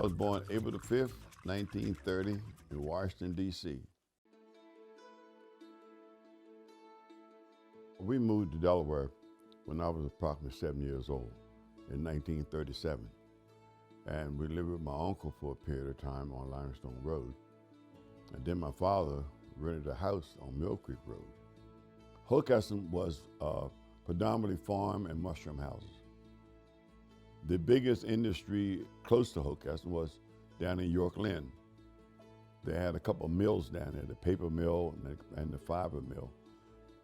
was born April the 5th, 1930 in Washington, D.C. We moved to Delaware when I was approximately 7 years old in 1937. And we lived with my uncle for a period of time on Limestone Road. And then my father rented a house on Mill Creek Road. Hockessin was predominantly farm and mushroom houses. The biggest industry close to Hockessin was down in York Lynn. They had a couple of mills down there, the paper mill and the fiber mill.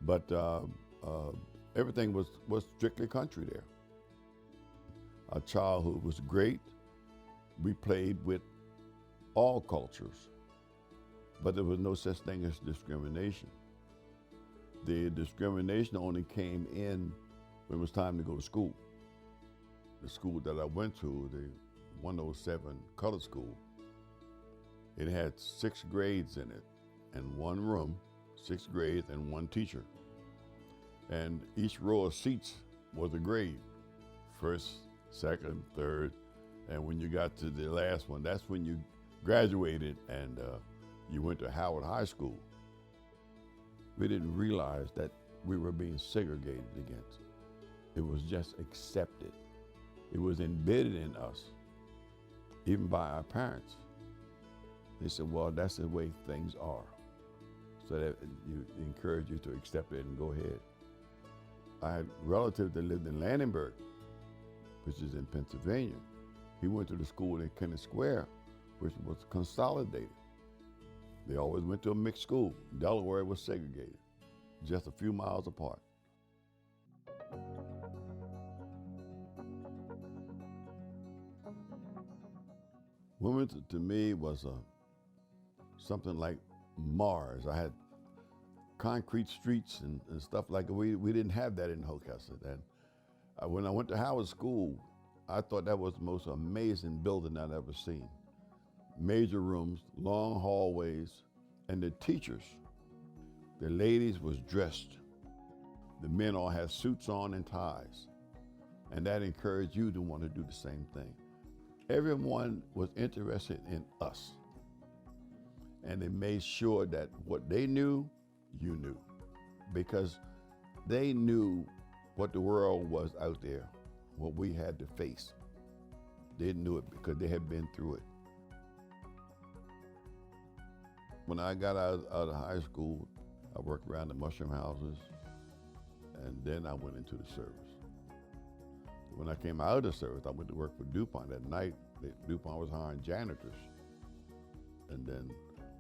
But everything was strictly country there. Our childhood was great. We played with all cultures, but there was no such thing as discrimination. The discrimination only came in when it was time to go to school. The school that I went to, the 107 Colored School, it had 6 grades in it and one room, 6 grades and one teacher. And each row of seats was a grade, first, second, third, and when you got to the last one, that's when you graduated and you went to Howard High School. We didn't realize that we were being segregated against. It was just accepted. It was embedded in us, even by our parents. They said, well, that's the way things are. So that you encourage you to accept it and go ahead. I had relatives that lived in Landenberg, which is in Pennsylvania. He went to the school in Kennett Square, which was consolidated. They always went to a mixed school. Delaware was segregated, just a few miles apart. Wilmington to me was something like Mars. I had concrete streets and stuff like that. We didn't have that in Hockessin. And when I went to Howard School, I thought that was the most amazing building I'd ever seen. Major rooms, long hallways, and the teachers, the ladies was dressed. The men all had suits on and ties. And that encouraged you to want to do the same thing. Everyone was interested in us. And they made sure that what they knew, you knew. Because they knew what the world was out there, what we had to face. They knew it because they had been through it. When I got out of high school, I worked around the mushroom houses, and then I went into the service. When I came out of the service, I went to work for DuPont. At night, DuPont was hiring janitors. And then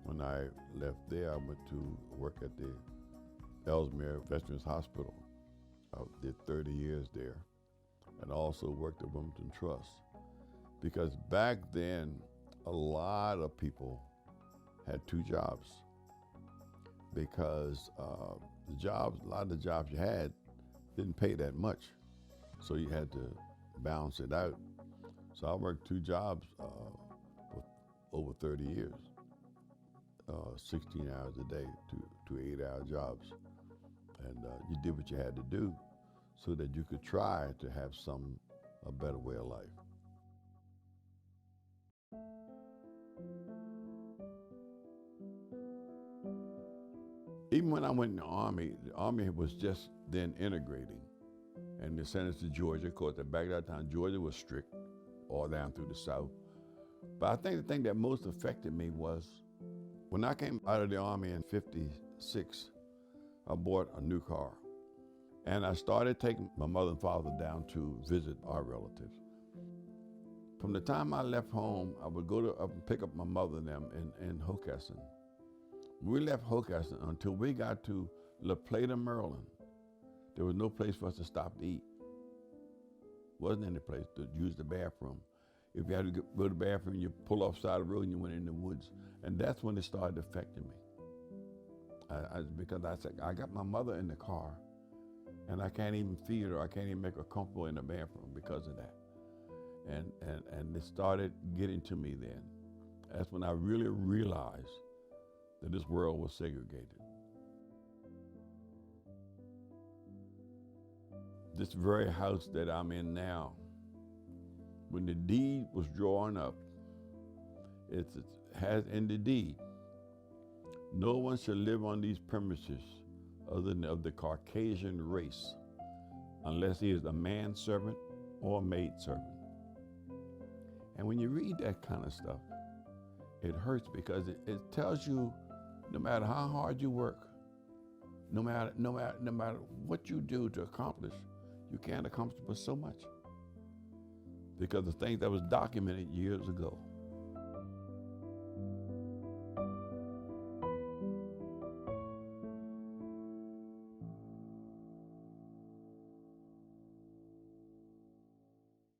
when I left there, I went to work at the Ellesmere Veterans Hospital. I did 30 years there, and also worked at Wilmington Trust. Because back then, a lot of people had 2 jobs. Because a lot of the jobs you had didn't pay that much. So you had to balance it out. So I worked 2 jobs for over 30 years, 16 hours a day, 2 8-hour jobs. And you did what you had to do so that you could try to have a better way of life. Even when I went in the Army was just then integrating. And they sent us to Georgia. Of course, back at that time, Georgia was strict, all down through the South. But I think the thing that most affected me was when I came out of the Army in '56, I bought a new car. And I started taking my mother and father down to visit our relatives. From the time I left home, I would go up and pick up my mother and them in Hockessin. We left Hockessin until we got to La Plata, Maryland. There was no place for us to stop to eat. Wasn't any place to use the bathroom. If you had to go to the bathroom, you pull off the side of the road and you went in the woods. And that's when it started affecting me. Because I said, I got my mother in the car and I can't even feed her. I can't even make her comfortable in the bathroom because of that. And it started getting to me then. That's when I really realized that this world was segregated. This very house that I'm in now, when the deed was drawn up, it has in the deed, no one shall live on these premises other than of the Caucasian race, unless he is a manservant or a maidservant. And when you read that kind of stuff, it hurts because it tells you no matter how hard you work, no matter what you do to accomplish, you can't accomplish but so much because of things that was documented years ago.